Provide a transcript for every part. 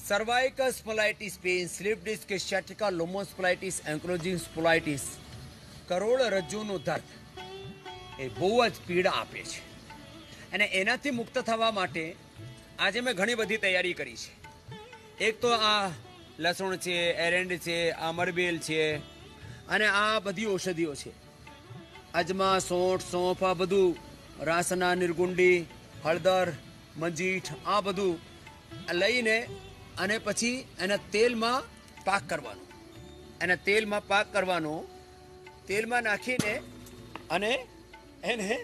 Cervical સ્પોલાઇટિસ pain, slip disk, સ્ciatica, લોમોસ્પોલાઇટિસ, એન્કલોઝિંગ સ્પોલાઇટિસ, કરોડરજ્જુનું દર્દ એ બહુ જ પીડા આપે છે. અને એનાથી મુક્ત થવા માટે આજે મેં ઘણી બધી તૈયારી કરી છે. એક તો આ લસણ છે, એરંડ છે, આમરબેલ છે, અને આ બધી ઔષધિઓ છે. અજમા, સોંઠ, સોંફ, આ બધું, રાસના, નિર્ગુંડી, હળદર, મંજીઠ, આ બધું લઈને અને પછી એને તેલમાં પાક કરવાનો. એને તેલમાં પાક કરવાનો, તેલમાં નાખીને અને એને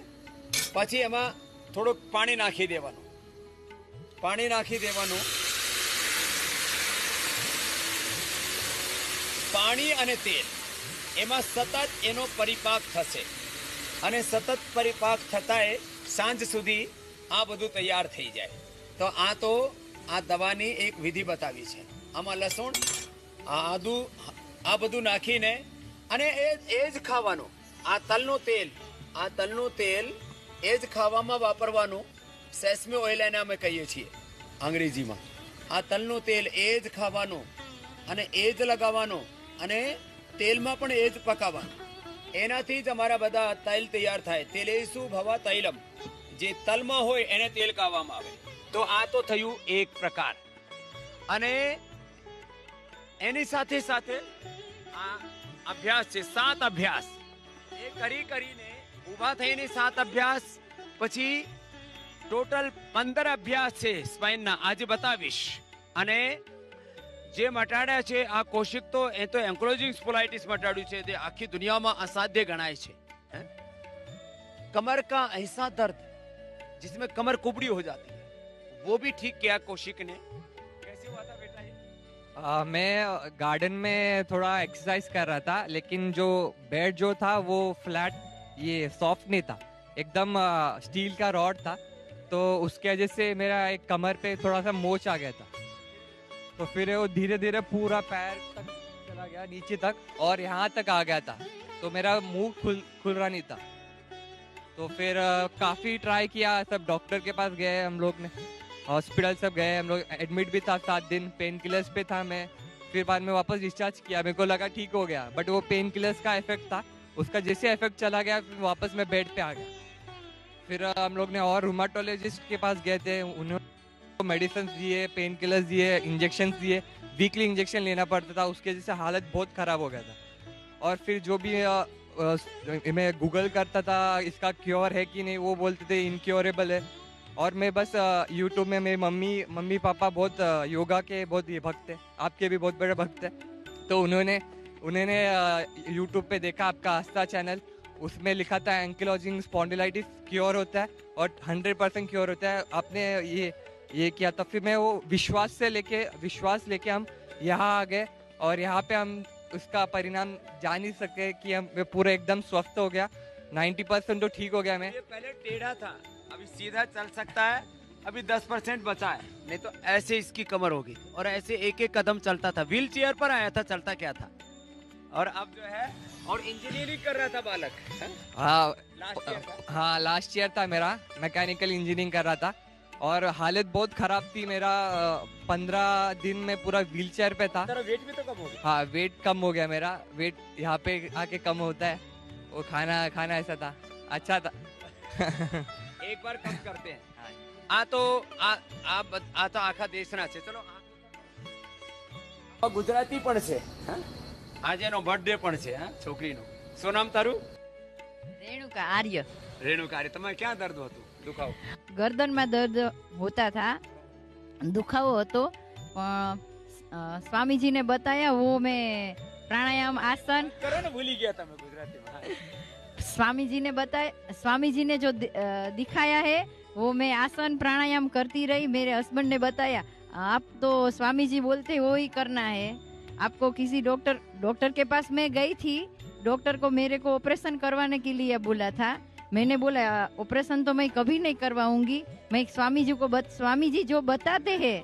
પછી એમાં થોડુંક પાણી નાખી દેવાનું. પાણી નાખી દેવાનું. પાણી અને તેલ એમાં સતત એનો પરિપાક થશે અને સતત પરિપાક થતાંય સાંજ સુધી આ બધું તૈયાર થઈ જાય. તો આ દવાની એક વિધિ બતાવી છે. આમાં લસણ, આદુ, આ બધું નાખીને અને એ જ ખાવાનું. આ તલનું તેલ એ જ ખાવામાં વાપરવાનું. સેસમી ઓઇલ એને અમે કહીએ છીએ અંગ્રેજીમાં. આ તલનું તેલ એ જ ખાવાનું અને એ જ લગાવવાનું અને તેલમાં પણ એ જ પકાવવાનું. એનાથી જ અમારા બધા તૈલ તૈયાર થાય. તેલેસુ ભવા તૈલમ, જે તલમાં હોય એને તેલ કહેવામાં આવે. તો આ તો થયું એક પ્રકાર. અને એની સાથે સાથે આ અભ્યાસ છે, 7 અભ્યાસ. એ કરીને ઊભા થઈને 7 અભ્યાસ, પછી ટોટલ 15 અભ્યાસ છે સ્પાઇનના, આજે બતાવીશ. અને જે મટાડ્યા છે આ કોશિક, તો એ તો એન્ક્લોઝિંગ સ્પોલાઇટિસ મટાડ્યું છે, તે આખી દુનિયામાં અસાધ્ય ગણાય છે. कमर का ऐसा दर्द जिसमें कमर कुबड़ी हो जाती है, वो भी ठीक किया कौशिक ने. कैसे हुआ था बेटा ये? मैं गार्डन में थोड़ा एक्सरसाइज कर रहा था, लेकिन जो बेड जो था वो फ्लैट, ये सॉफ्ट नहीं था, एकदम स्टील का रॉड था. तो उसके वजह से मेरा एक कमर पे थोड़ा सा मोच आ गया था. तो फिर वो धीरे धीरे पूरा पैर तक चला गया, नीचे तक, और यहाँ तक आ गया था. तो मेरा मुंह खुल रहा नहीं था. तो फिर काफ़ी ट्राई किया, सब डॉक्टर के पास गए हम लोग ने, हॉस्पिटल सब गए हम लोग. एडमिट भी था 7 दिन, पेन किलर्स पे था मैं. फिर बाद में वापस डिस्चार्ज किया, मेरे को लगा ठीक हो गया, बट वो पेन किलर्स का इफेक्ट था. उसका जैसे इफेक्ट चला गया, फिर वापस मैं बेड पे आ गया. फिर हम लोग ने और रूमाटोलॉजिस्ट के पास गए थे, उन्होंने मेडिसिन दिए, पेन किलर्स दिए, इंजेक्शन दिए. वीकली इंजेक्शन लेना पड़ता था, उसके वजह से हालत बहुत ख़राब हो गया था. और फिर जो भी मैं गूगल करता था इसका क्योर है कि नहीं, वो बोलते थे इनक्योरेबल है. और मैं बस यूट्यूब में, मेरी मम्मी पापा बहुत योगा के बहुत ये भक्त हैं, आपके भी बहुत बड़े भक्त हैं. तो उन्होंने यूट्यूब पे देखा आपका आस्था चैनल, उसमें लिखा था एंकिलोजिंग स्पॉन्डिलाइटिस क्योर होता है और 100% क्योर होता है. आपने ये किया. तो फिर मैं वो विश्वास लेके हम यहाँ आ गए, और यहाँ पे हम उसका परिणाम जान ही सके कि हम पूरा एकदम स्वस्थ हो गया. 90% तो ठीक हो गया मैं. ये पहले टेढ़ा था, अभी सीधा चल सकता है. अभी 10% बचा है, नहीं तो ऐसे इसकी कमर होगी. और ऐसे एक एक कदम चलता था, व्हील चेयर पर आया था, चलता क्या था. और अब जो है, और इंजीनियरिंग कर रहा था बालक. हाँ, लास्ट ईयर था मेरा, मैकेनिकल इंजीनियरिंग कर रहा था. और हालत बहुत खराब थी मेरा. 15 दिन में पूरा व्हील चेयर पे था. तेरा वेट भी तो कम हो गया. हाँ, वेट कम हो गया मेरा. वेट यहाँ पे आके कम होता है. वो खाना ऐसा था, अच्छा था. एक बार कम करते हैं. आ तो आखा देशना છે. ચલો, ગુજરાતી પણ છે. આજે એનો બર્થડે પણ છે. છોકરીનો શું નામ તારું? रेणुका आर्य. रेणुका आर्य. तुम्हें क्या दर्द होતું? दुखाव? गर्दन में दर्द होता था, दुखाવો હતો. स्वामी जी ने बताया, वो मैं प्राणायाम आसन करो ना, भूली गया था मैं गुजराती में. स्वामी जी ने जो दिखाया है, वो मैं आसन प्राणायाम करती रही. मेरे हस्बैंड ने बताया, आप तो स्वामी जी बोलते वो ही करना है. आपको किसी डॉक्टर के पास मैं गई थी. डॉक्टर को मेरे को ऑपरेशन करवाने के लिए बोला था. मैंने बोला ऑपरेशन तो मैं कभी नहीं करवाऊंगी. मैं स्वामी जी जो बताते हैं,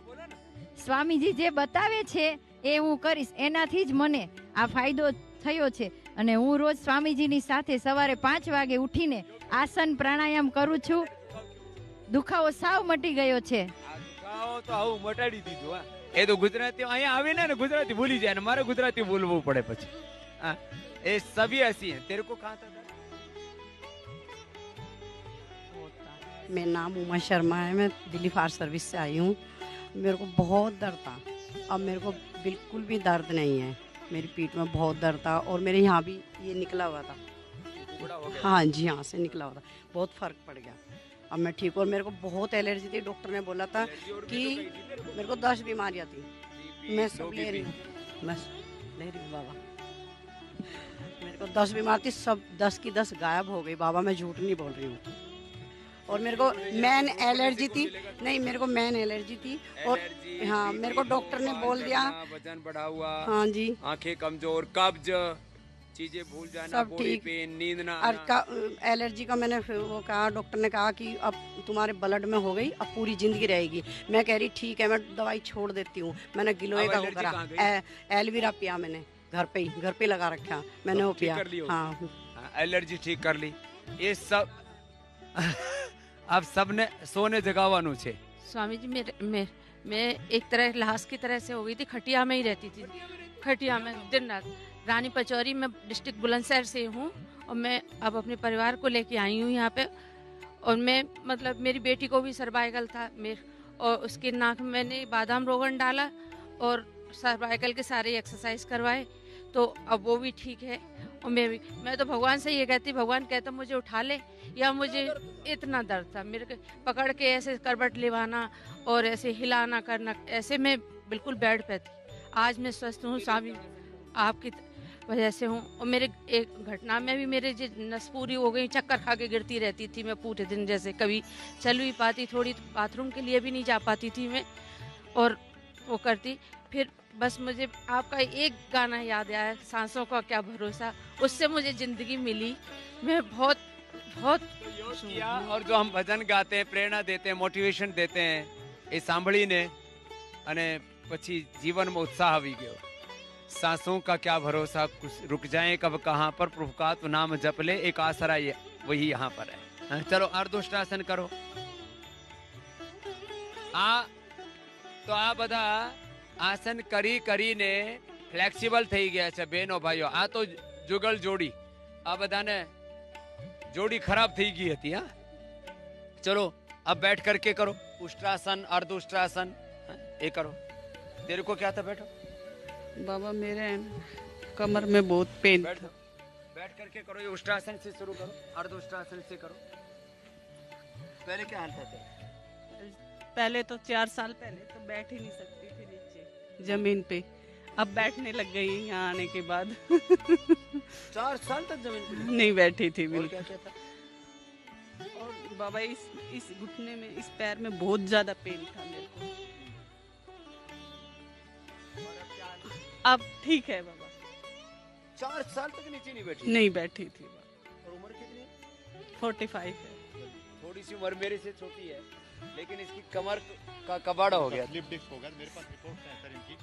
स्वामी जी जे बतावे छे એ હું કરીશ. એનાથી જ મને આ ફાયદો થયો છે. અને હું રોજ સ્વામીજીની સાથે સવારે 5 વાગે ઉઠીને આસન પ્રાણાયામ કરું છું. દુખાવો સાવ મટી ગયો છે. દુખાવો તો આવું મટાડી દીધું. એ તો ગુજરાતી અહીંયા આવીને ને ગુજરાતી ભૂલી જાય ને મારે ગુજરાતી બોલવું પડે પછી हाँ, ये सभी ऐसी हैं। तेरे को कहाँ था? मेरा नाम उमा शर्मा है, मैं दिल्ली फायर सर्विस से आई हूँ। मेरे को बहुत दर्द था, अब मेरे को बिल्कुल भी दर्द नहीं है। मेरी पीठ में बहुत दर्द था और मेरे यहाँ भी ये निकला हुआ था। हाँ जी, यहाँ से निकला हुआ था, बहुत फर्क पड़ गया। अब मैं ठीक हूँ और मेरे को बहुत एलर्जी थी। डॉक्टर ने बोला था कि मेरे को 10 बीमारियाँ थी, मैं सब ले रही हूँ, मैं ले रही हूँ बाबा। मेरे को 10 बीमार थी, सब 10 की 10 गायब हो गई बाबा, मैं झूठ नहीं बोल रही हूँ। और मेरे को मैन एलर्जी थी, नहीं मेरे को मैन एलर्जी थी और हाँ मेरे को डॉक्टर ने बोल दिया वजन बढ़ा हुआ, हाँ जी, आंखें कमजोर, कब्ज, चीजें भूल जाना, सब बॉडी ठीक। पेन, नींद ना और आना। एलर्जी का मैंने फिर वो कहा, डॉक्टर ने कहा कि अब तुम्हारे ब्लड में हो गई, अब पूरी जिंदगी रहेगी। मैं कह रही ठीक है, मैं दवाई छोड़ देती हूँ। मैंने गिलोय अब का वो एलर्जी करा, कहाँ गई? एलवीरा पिया मैंने, घर पे ही लगा रखा मैंने, वो ठीक पिया। कर ली हो? हाँ हाँ, एलर्जी ठीक कर ली। ये सब अब सबने सोने जगावानु छे। स्वामी जी मैं एक तरह लाश की तरह से हो गई थी। खटिया में ही रहती थी, खटिया में दिन रात। रानी पचौरी में डिस्ट्रिक्ट बुलंदशहर से हूँ और मैं अब अपने परिवार को लेके आई हूँ यहाँ पे। और मैं मतलब मेरी बेटी को भी सर्वाइकल था और उसके नाक में मैंने बादाम रोगन डाला और सर्वाइकल के सारे एक्सरसाइज करवाए, तो अब वो भी ठीक है। और मैं तो भगवान से ये कहती, भगवान कहता मुझे उठा ले, या मुझे इतना दर्द था मेरे को पकड़ के ऐसे करवट लेवाना और ऐसे हिलाना करना, ऐसे मैं बिल्कुल बेड पे थी। आज मैं स्वस्थ हूँ स्वामी, आपकी वजह से हूँ। और मेरे एक घटना में भी मेरे नस पूरी हो गई, चक्कर खा के गिरती रहती थी मैं पूरे दिन, जैसे कभी चल भी पाती, थोड़ी बाथरूम के लिए भी नहीं जा पाती थी मैं, और वो करती। फिर बस मुझे आपका एक गाना याद आया, सांसों का क्या भरोसा, उससे मुझे जिंदगी मिली। मैं बहुत बहुत किया। और जो हम भजन गाते हैं, प्रेरणा देते हैं, मोटिवेशन देते हैं, એ સાંભળીને અને પછી જીવનમાં उत्साह આવી ગયો। सांसों का क्या भरोसा, कुछ रुक जाए कब कहाँ पर, प्रभु का तो नाम जप ले, एक आसरा ये वही यहाँ पर है। हाँ, चलो अर्धोष्टासन करो। तो आ બધા આસન કરી કરીને ફ્લેક્સિબલ થઈ ગયા છે બહેનો ભાઈઓ। આ તો જુગલ જોડી, આ બધાને जोड़ी खराब थी गई थी। हाँ चलो अब बैठ करके करो उष्ट्रासन, अर्धउष्ट्रासन। ये करो। तेरे को क्या था? बैठो बाबा, मेरे कमर में बहुत पेन। बैठो, बैठ करके करो। ये उष्ट्रासन से शुरू करो, अर्धउष्ट्रासन से करो। पहले क्या हाल था? पहले तो 4 साल पहले तो बैठ ही नहीं सकती थी नीचे जमीन पे, अब बैठने लग गई यहाँ आने के बाद। 4 साल तक जमीन पे नहीं बैठी थी और बिल्कुल। क्या क्या था? और बाबा इस घुटने में, इस पैर में बहुत ज्यादा पेन था मेरे को। अब ठीक है बाबा। 4 साल तक नीचे नहीं बैठी? नहीं बैठी थी बाबा। और उम्र कितनी है? 45 है। थोड़ी सी उम्र मेरे से छोटी है, लेकिन इसकी कमर का कबाड़ा हो गया। स्लिप डिस्क होगा। मेरे पास रिपोर्ट है सर इनकी।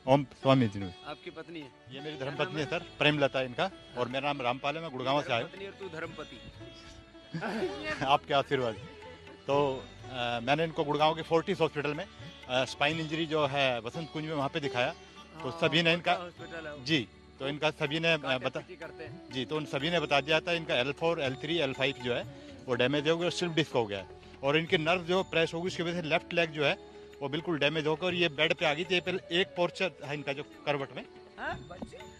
ओम स्वामी जी। आपकी पत्नी है? ये मेरी धर्मपत्नी है सर, प्रेमलता इनका। और मेरा नाम रामपाल है, मैं गुड़गांव से आया पत्नी और तू धर्मपति। हूँ। आपके आशीर्वाद। तो मैंने इनको गुड़गांव के फोर्टिस हॉस्पिटल में स्पाइन इंजरी जो है वसंत कुंज में, वहाँ पे दिखाया। तो सभी ने इनका जी, तो इनका सभी ने बता जी, तो उन सभी ने बता दिया था इनका L4, L3, L5 जो है वो डैमेज हो गया, स्लिप डिस्क हो गया है। और इनके नर्व जो प्रेस होगी उसकी वजह से लेफ्ट लेग जो है वो बिल्कुल डैमेज होकर, और ये बेड पे आ गई थी। एक पोर्चर है इनका जो करवट में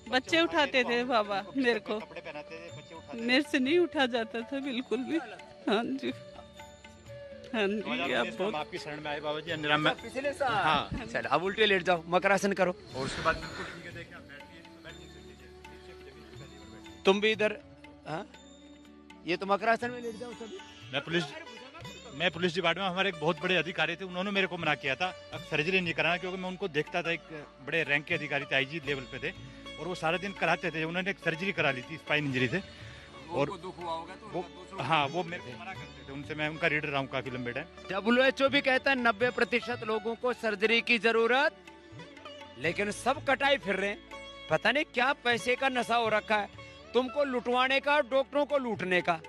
बच्चे उठाते थे बाबा मेरे को, कपड़े पहनाते थे, बच्चे उठाते थे। मेरे से नहीं उठा जाता था बिल्कुल भी। हाँ जी, हाँ जी। 2019 अब में हम बहुत आपकी शरण में आए बाबा जी। अंजनाम में पिछले साल। हाँ। चल अब उल्टे लेट जाओ, मकरासन करो। और उसके बाद बिल्कुल ठीक है, देखिए आप बैठ नहीं सकते। तुम भी इधर। हाँ ये तो मकरासन में लेट जाओ सभी। मैं पुलिस डिपार्टमेंट में, हमारे एक बहुत बड़े अधिकारी थे, उन्होंने मेरे को मना किया था अब सर्जरी नहीं कराना, क्योंकि मैं उनको देखता था। एक बड़े रैंक के अधिकारी थे, IG लेवल पे थे, और वो सारा दिन कराते थे। उन्होंने एक सर्जरी करा ली थी स्पाइन इंजरी से। और दुख हुआ होगा तो हाँ, वो मेरे को मना करते थे। उनसे मैं उनका रीडर रहा हूँ काफी लंबे टाइम। WHO भी कहता है 90% लोगों को सर्जरी की जरूरत, लेकिन सब कटाई फिर रहे हैं। पता नहीं क्या पैसे का नशा हो रखा है, तुमको लुटवाने का, डॉक्टरों को लूटने का।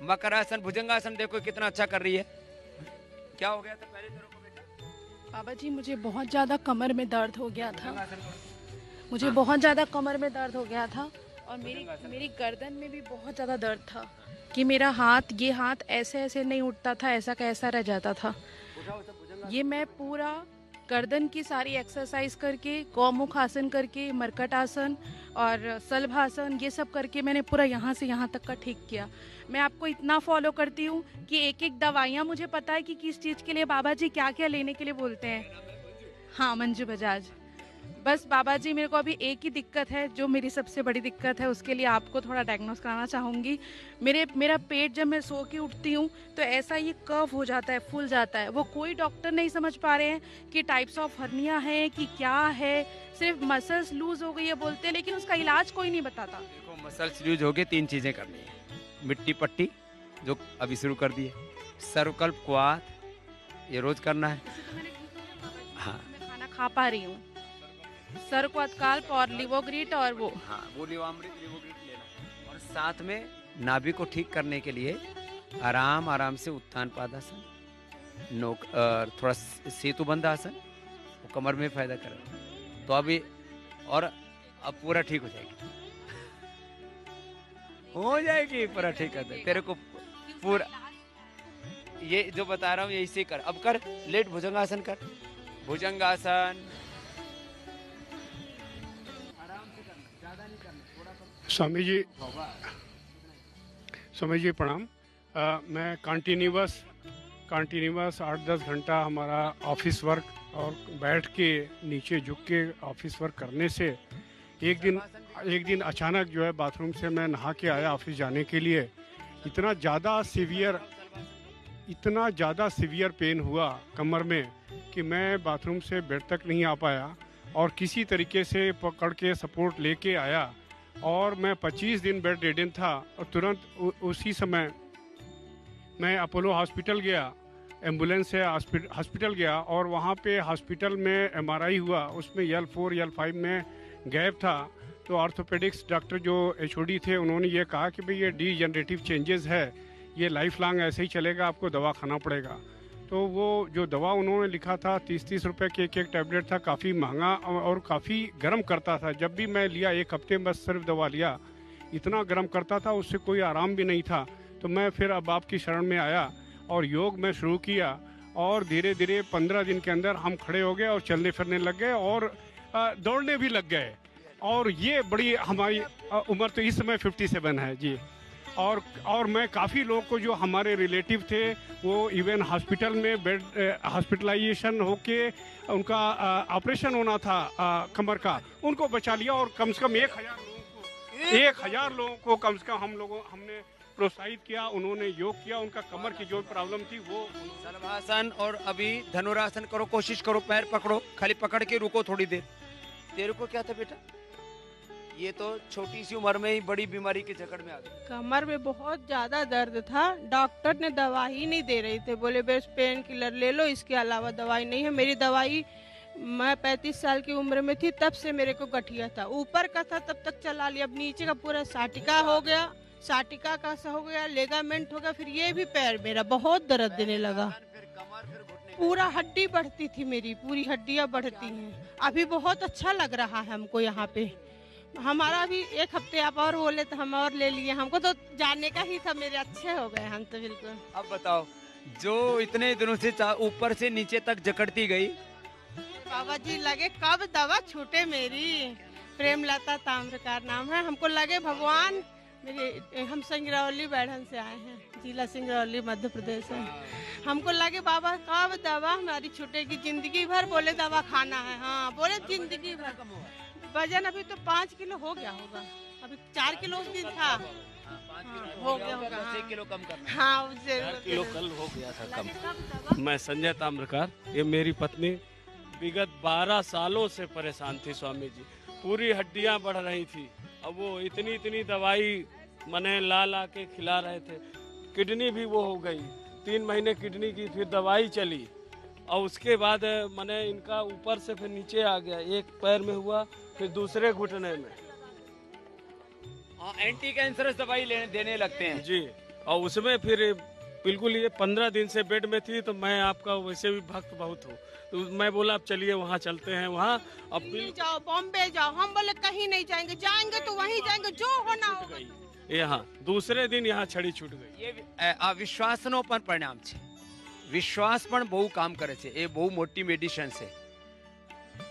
मकरासन, भुजंगासन देखो कितना अच्छा कर रही है। क्या हो गया था पहले तेरे को बेटा? बाबा जी मुझे बहुत ज़्यादा कमर में दर्द हो गया था, मुझे बहुत ज़्यादा कमर में दर्द हो गया था और मेरी गर्दन में भी बहुत ज़्यादा दर्द था कि मेरा हाथ, ये हाथ ऐसे ऐसे नहीं उठता था, ऐसा का ऐसा रह जाता था। ये मैं पूरा गर्दन की सारी एक्सरसाइज करके, गौमुख आसन करके, मरकट आसन और सलभासन, ये सब करके मैंने पूरा यहाँ से यहाँ तक का ठीक किया। मैं आपको इतना फॉलो करती हूँ कि एक एक दवाइयाँ मुझे पता है कि किस चीज़ के लिए बाबा जी क्या क्या लेने के लिए बोलते हैं। हाँ, मंजू बजाज। बस बाबा जी मेरे को अभी एक ही दिक्कत है, जो मेरी सबसे बड़ी दिक्कत है, उसके लिए आपको थोड़ा डायग्नोस कराना चाहूँगी। मेरा पेट जब मैं सो के उठती हूँ तो ऐसा ये कर्व हो जाता है, फूल जाता है। वो कोई डॉक्टर नहीं समझ पा रहे हैं कि टाइप्स ऑफ हर्निया है कि क्या है, सिर्फ मसल्स लूज हो गई है बोलते हैं, लेकिन उसका इलाज कोई नहीं बताता। देखो, मसल्स लूज हो गए, 3 चीजें करनी है। मिट्टी पट्टी जो अभी शुरू कर दी है, सर्वकल्प क्वाथ ये रोज करना है। हाँ, मैं खाना खा पा रही हूँ, सर्वकल्प और लिवोग्रिट और वो लिवामृत लिवोग्रिट लेना। और साथ में नाभि को ठीक करने के लिए आराम आराम से उत्थान पादासन, नोक थोड़ा सेतुबंध आसन, वो कमर में फायदा करेगा। तो अभी और अब पूरा ठीक हो जाएगी पूरा ठीक कर दे तेरे को पूरा। ये जो बता रहा हूँ यही से कर। अब कर, लेट भुजंगासन कर, भुजंगासन। स्वामी जी प्रणाम। मैं कंटिन्यूअस 8-10 घंटा हमारा ऑफिस वर्क और बैठ के नीचे झुक के ऑफिस वर्क करने से एक दिन अचानक जो है बाथरूम से मैं नहा के आया ऑफिस जाने के लिए। इतना ज़्यादा सीवियर पेन हुआ कमर में कि मैं बाथरूम से बेड तक नहीं आ पाया और किसी तरीके से पकड़ के सपोर्ट लेके आया और मैं 25 दिन बेड रिडन था। और तुरंत उसी समय मैं अपोलो हॉस्पिटल गया, एम्बुलेंस से हॉस्पिटल गया और वहाँ पे हॉस्पिटल में MRI हुआ, उसमें L4 L5 में गैप था। तो ऑर्थोपेडिक्स डॉक्टर जो HOD थे उन्होंने ये कहा कि भाई ये डीजनरेटिव चेंजेस है, ये लाइफ लॉन्ग ऐसे ही चलेगा, आपको दवा खाना पड़ेगा। तो वो जो दवा उन्होंने लिखा था 30 रुपए के एक टैबलेट था, काफ़ी महंगा और काफ़ी गर्म करता था। जब भी मैं लिया, एक हफ्ते में बस सिर्फ दवा लिया, इतना गर्म करता था, उससे कोई आराम भी नहीं था। तो मैं फिर अब आपकी शरण में आया और योग में शुरू किया और धीरे धीरे 15 दिन के अंदर हम खड़े हो गए और चलने फिरने लग गए और दौड़ने भी लग गए। और ये बड़ी हमारी उम्र तो इस समय 57 है जी। और मैं काफ़ी लोगों को जो हमारे रिलेटिव थे वो इवन हॉस्पिटल में बेड हॉस्पिटलाइजेशन होके उनका ऑपरेशन होना था कमर का, उनको बचा लिया। और कम से कम 1,000 लोगों को कम से कम हमने प्रोत्साहित किया, उन्होंने योग किया, उनका कमर की जो प्रॉब्लम थी वो। सलभासन और अभी धनुरासन करो, कोशिश करो, पैर पकड़ो, खाली पकड़ के रुको थोड़ी देर। तेरे को क्या था बेटा? ये तो छोटी सी उम्र में ही बड़ी बीमारी के जकड़ में आ गई। कमर में बहुत ज्यादा दर्द था, डॉक्टर ने दवाई ही नहीं दे रही थे, बोले बस पेन किलर ले लो, इसके अलावा दवाई नहीं है। मेरी दवाई, मैं 35 साल की उम्र में थी तब से मेरे को गठिया था, ऊपर का था तब तक चला लिया, अब नीचे का पूरा साटिका हो गया, साटिका का हो गया, लेगामेंट हो गया, फिर ये भी पैर मेरा बहुत दर्द देने लगा। पूरा हड्डी बढ़ती थी मेरी, पूरी हड्डियां बढ़ती हैं। अभी बहुत अच्छा लग रहा है हमको यहाँ पे। हमारा भी एक हफ्ते आप और बोले तो हम और ले लिए, हमको तो जाने का ही था, मेरे अच्छे हो गए हम तो बिल्कुल। अब बताओ, जो इतने दिनों से ऊपर से नीचे तक जकड़ती गई, बाबा जी लगे कब दवा छूटे मेरी। प्रेमलता ताम्रकार नाम है, हमको लगे भगवान मेरे, हम सिंगरौली बैठन से आए हैं, जिला सिंगरौली मध्य प्रदेश है। हमको लगे बाबा कब दवा हमारी छूटेगी, जिंदगी भर बोले दवा खाना है। हाँ बोले जिंदगी भर। वजन अभी तो 5 किलो हो गया होगा, अभी 4 किलो उस दिन था। हो गया होगा 10 किलो कम करना। हाँ उससे 4 किलो कल हो गया था कम। मैं संजय ताम्रकार, ये मेरी पत्नी विगत 12 सालों से परेशान थी स्वामी जी, पूरी हड्डियां बढ़ रही थी। अब वो इतनी दवाई मने ला के खिला रहे थे, किडनी भी वो हो गई, 3 महीने किडनी की फिर दवाई चली और उसके बाद मने इनका ऊपर से फिर नीचे आ गया, एक पैर में हुआ फिर दूसरे घुटने में। एंटी कैंसरस दवाई देने लगते हैं जी, और उसमें फिर बिल्कुल ये 15 दिन से बेड में थी, तो मैं आपका वैसे भी भक्त बहुत हूँ, तो मैं बोला अब चलिए वहाँ चलते हैं। वहाँ अब दिल्ली जाओ, बॉम्बे जाओ, हम बोले कहीं नहीं जाएंगे, जाएंगे तो वहीं जाएंगे, जो होना होगा। यहाँ दूसरे दिन यहाँ छड़ी छूट गई। ये આ વિશ્વાસનો પણ પરિણામ છે. વિશ્વાસ પણ બહુ કામ કરે છે. એ બહુ મોટી મેડિસિન છે.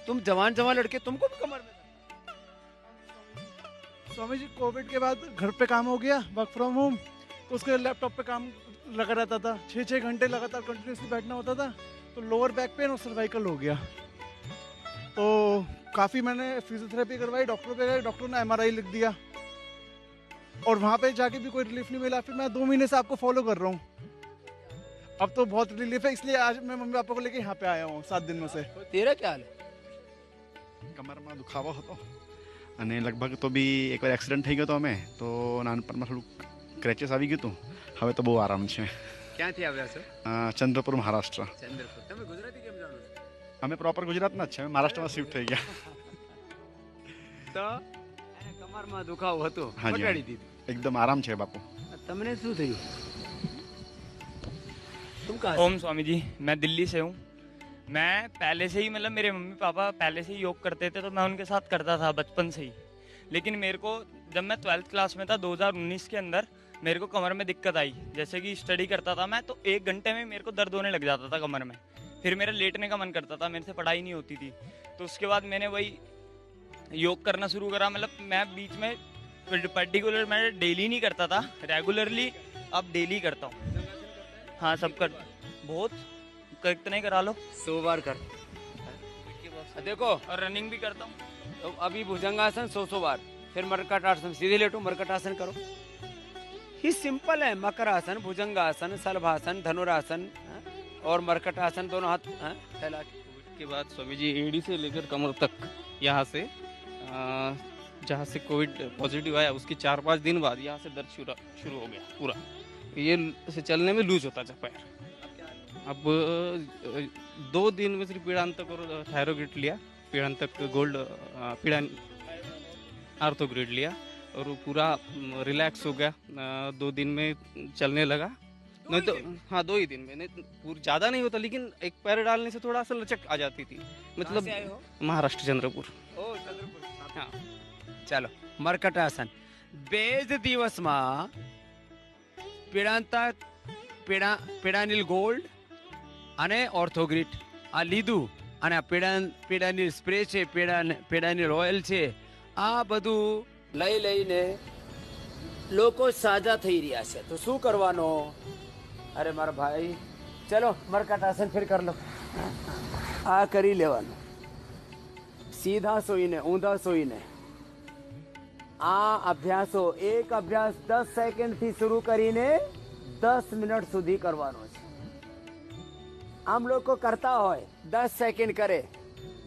तुम जवान लड़के, तुमको भी कमर में? स्वामी जी कोविड के बाद घर पे काम हो गया, वर्क फ्रॉम होम, तो उसके लैपटॉप पे काम लगा रहता था, 6-6 घंटे लगातार कंटिन्यूसली बैठना होता था, तो लोअर बैक पेन और सर्वाइकल हो गया। तो काफ़ी मैंने फिजियोथेरेपी करवाई, डॉक्टर ने MRI लिख दिया, और वहाँ पे जाके भी कोई रिलीफ नहीं मिला। फिर मैं 2 महीने से आपको फॉलो कर रहा हूँ, अब तो बहुत रिलीफ है, इसलिए आज मैं मम्मी पापा को लेके यहाँ पे आया हूँ 7 दिन में से। तेरा क्या हाल है? કમરમાં દુખાવો હતો અને લગભગ તો બી એકવાર એક્સિડન્ટ થઈ ગયો હતો અમે, તો નાનપણમાં થોડુંક ક્રેચેસ આવી ગયું હતું. હવે તો બહુ આરામ છે. ક્યાંથી આવ્યા છો? ચંદ્રપુર, મહારાષ્ટ્ર. ચંદ્રપુર. તમે ગુજરાતી કેમ જાણો છો? અમે પ્રોપર ગુજરાતના જ છે, અમે મહારાષ્ટ્રમાં શિફ્ટ થઈ ગયા. તો કમરમાં દુખાવો હતો, હાજી, મટાડી દીધું. એકદમ આરામ છે બાપુ. તમને શું થયું? तुम कहाँ? ओम स्वामी जी, मैं दिल्ली से हूँ। मैं पहले से ही मतलब मेरे मम्मी पापा पहले से ही योग करते थे, तो मैं उनके साथ करता था बचपन से ही। लेकिन मेरे को जब मैं 12th क्लास में था 2019 के अंदर, मेरे को कमर में दिक्कत आई। जैसे कि स्टडी करता था मैं, तो 1 घंटे में मेरे को दर्द होने लग जाता था कमर में। फिर मेरा लेटने का मन करता था, मेरे से पढ़ाई नहीं होती थी। तो उसके बाद मैंने वही योग करना शुरू करा। मतलब मैं बीच में पर्टिकुलर मैं डेली नहीं करता था, रेगुलरली अब डेली करता हूँ। हाँ, सब कर बहुत कितने करा लो, 100 बार कर। देखो, और रनिंग भी करता हूँ। तो अभी भुजंगासन 100 बार, फिर मरकटासन, सीधे लेटो, मरकटासन करो। ही सिंपल है। मकरासन, भुजंगासन, सलभासन, धनुरासन और मरकटासन, दोनों हाथ फैला के। कोविड के बाद स्वामी जी एड़ी से लेकर कमर तक, यहाँ से जहाँ से कोविड पॉजिटिव आया उसके 4-5 दिन बाद यहाँ से दर्द शुरू हो गया पूरा। ये से चलने में लूज होता था पैर। अब 2 दिन में सिर्फ पीड़ांतक और थायरोग्रिड लिया, पीड़ांतक गोल्ड आर्थोग्रिड लिया, और वो पूरा रिलैक्स हो गया। 2 दिन में चलने लगा। नहीं तो हाँ, 2 ही दिन में, नहीं पूरा ज़्यादा नहीं होता, लेकिन एक पैर डालने से थोड़ा सा लचक आ जाती थी। मतलब से आए हो? महाराष्ट्र, चंद्रपुर। ओ, चंद्रपुर। हाँ, ચાલો મરકટાસન. 2 દિવસમાં પીડાંતક, પીડાનિલ ગોલ્ડ અને ઓર્થોગ્રીટ આ લીધું, અને આ પીડાનિલ સ્પ્રે છે, પીડાનિલ ઓઇલ છે, આ બધું લઈને લોકો સાજા થઈ રહ્યા છે. તો શું કરવાનો? અરે મારા ભાઈ, ચલો મરકટાસન ફિર કર લો. આ કરી લેવાનું. સીધા સોઈને, ઊંધા સોઈને. આ અભ્યાસો, એક અભ્યાસ 10 સેકન્ડથી શરૂ કરીને 10 મિનિટ સુધી કરવાનો છે. આમ લોકો કરતા હોય 10 સેકન્ડ કરે,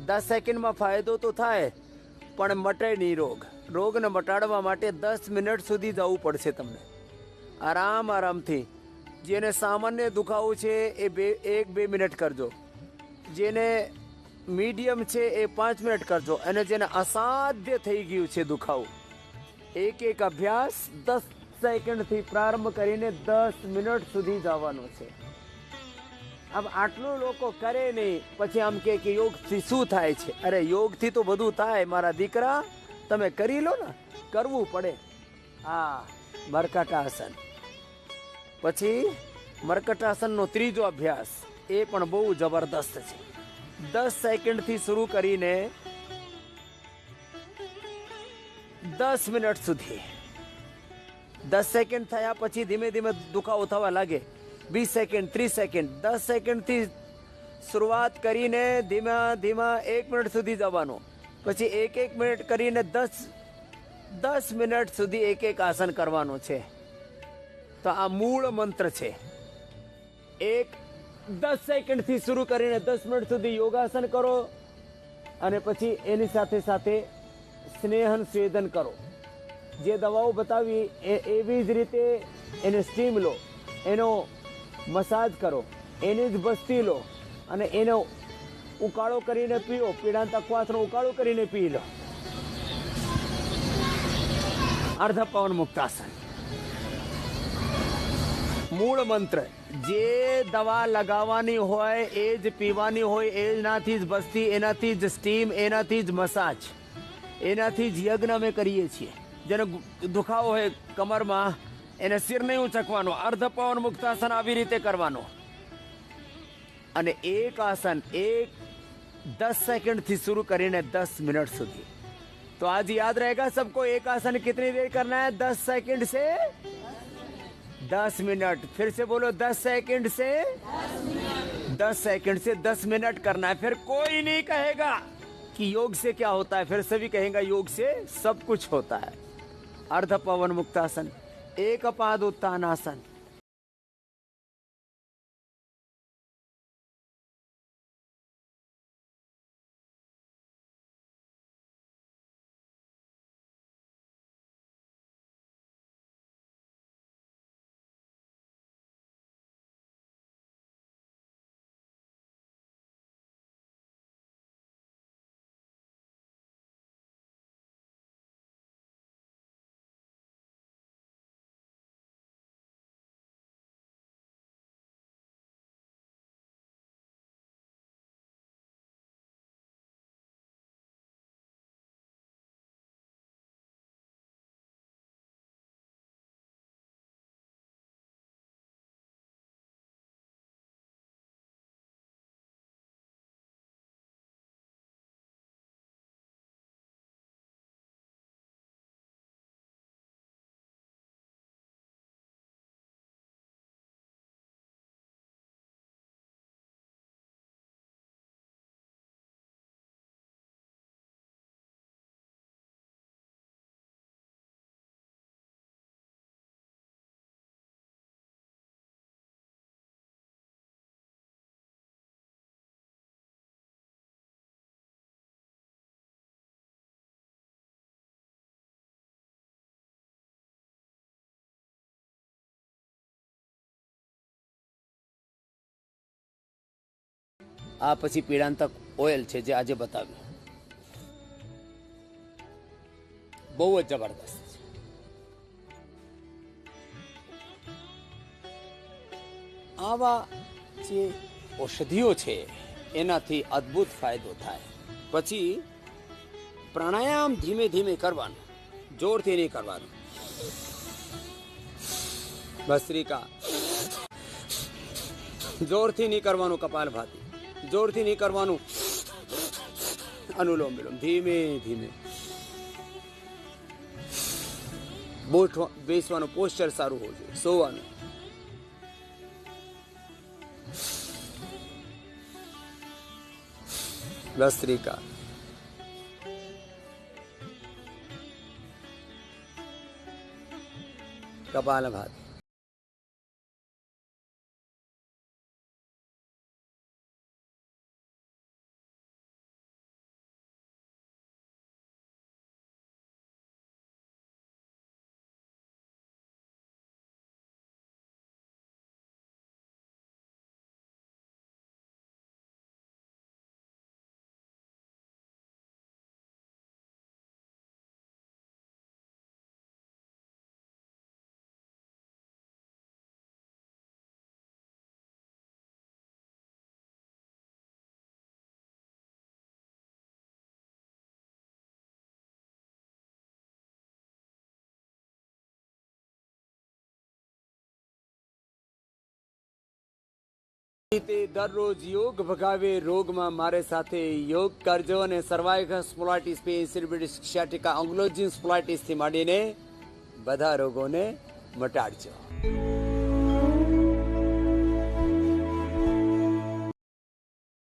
10 સેકન્ડમાં ફાયદો તો થાય, પણ મટે નહીં રોગ. રોગને મટાડવા માટે 10 મિનિટ સુધી જવું પડશે તમને, આરામથી. જેને સામાન્ય દુખાવો છે એ 1-2 મિનિટ કરજો, જેને મીડિયમ છે એ 5 મિનિટ કરજો, અને જેને અસાધ્ય થઈ ગયું છે દુખાવો, એક અભ્યાસ 10 સેકન્ડથી પ્રારંભ કરીને 10 મિનિટ સુધી જવાનો છે. अब આટલું લોકો કરે નહીં, પછી આમ કે યોગથી શું થાય છે? અરે યોગથી તો બધું થાય મારા દીકરા, તમે કરી લો ને, કરવું પડે. હા, મરકટાસન. પછી મરકટાસનનો ત્રીજો અભ્યાસ, એ પણ બહુ જબરદસ્ત છે. 10 સેકન્ડથી શરૂ કરીને 10 મિનિટ સુધી. 10 સેકન્ડ થયા પછી ધીમે ધીમે દુખાવો થવા લાગે. 20 સેકન્ડ, 30 સેકન્ડ, 10 સેકન્ડથી શરૂઆત કરીને ધીમા 1 મિનિટ સુધી જવાનું. પછી 1 મિનિટ કરીને 10 મિનિટ સુધી એક આસન કરવાનું છે. તો આ મૂળ મંત્ર છે. 10 સેકન્ડથી શરૂ કરીને 10 મિનિટ સુધી યોગાસન કરો, અને પછી એની સાથે સાથે સ્નેહન સ્વેદન કરો. જે દવાઓ બતાવી એવી જ રીતે એને સ્ટીમ લો, એનો મસાજ કરો, એની જ બસ્તી લો, અને એનો ઉકાળો કરીને પીઓ. પીડાંતક કવાસનો ઉકાળો કરીને પી લો. અર્ધ પવન મુક્તાસન. મૂળ મંત્ર જે દવા લગાવવાની હોય એ જ પીવાની હોય, એનાથી જ બસ્તી, એનાથી જ સ્ટીમ, એનાથી જ મસાજ, એનાથી જ યજ્ઞ અમે કરીએ છીએ. જેને દુખાવો હોય કમરમાં એને સિર નહીં ઉચકવાનો, અર્ધ પવન મુક્તાસન આવી રીતે કરવાનો. અને એક આસન 10 सेकंड થી शुरू કરીને 10 मिनट સુધી. तो आज याद रहेगा सबको, एक आसन कितनी देर करना है? 10 सेकंड से 10 मिनट. फिर से बोलो, 10 सेकंड से 10 सेकंड से 10 मिनट करना है. फिर कोई नहीं कहेगा कि योग से क्या होता है, फिर सभी कहेगा योग से सब कुछ होता है. अर्ध पवन मुक्तासन, एक पाद उत्तान आसन. આ પછી પીળાંતક ઓઇલ છે જે આજે બતાવ્યું, બહુ જ જબરદસ્ત છે. આવા જે ઔષધિઓ છે એનાથી અદ્ભુત ફાયદો થાય. પછી પ્રાણાયામ ધીમે ધીમે કરવાનું, જોરથી નહીં કરવાનું. ભસ્ત્રિકા જોરથી નહીં કરવાનું, કપાલભાતિ જોરથી નહીં કરવાનું, અનુલોમ વિલોમ ધીમે ધીમે. બેસવાનું પોસ્ચર સારું હોવું જોઈએ, સોવાનું. ભસ્ત્રિકા કપાલભાતિ. દરરોજ યોગ ભગાવે રોગમાં મારે સાથે યોગ કરજો અને સર્વાઇકલ સ્પોન્ડિલાઇટિસ, પેઇન, સિરબિડિસ, સિયાટિકા, એન્કલોઝિંગ સ્પોન્ડિલાઇટિસ થી માંડીને બધા રોગોને મટાડજો.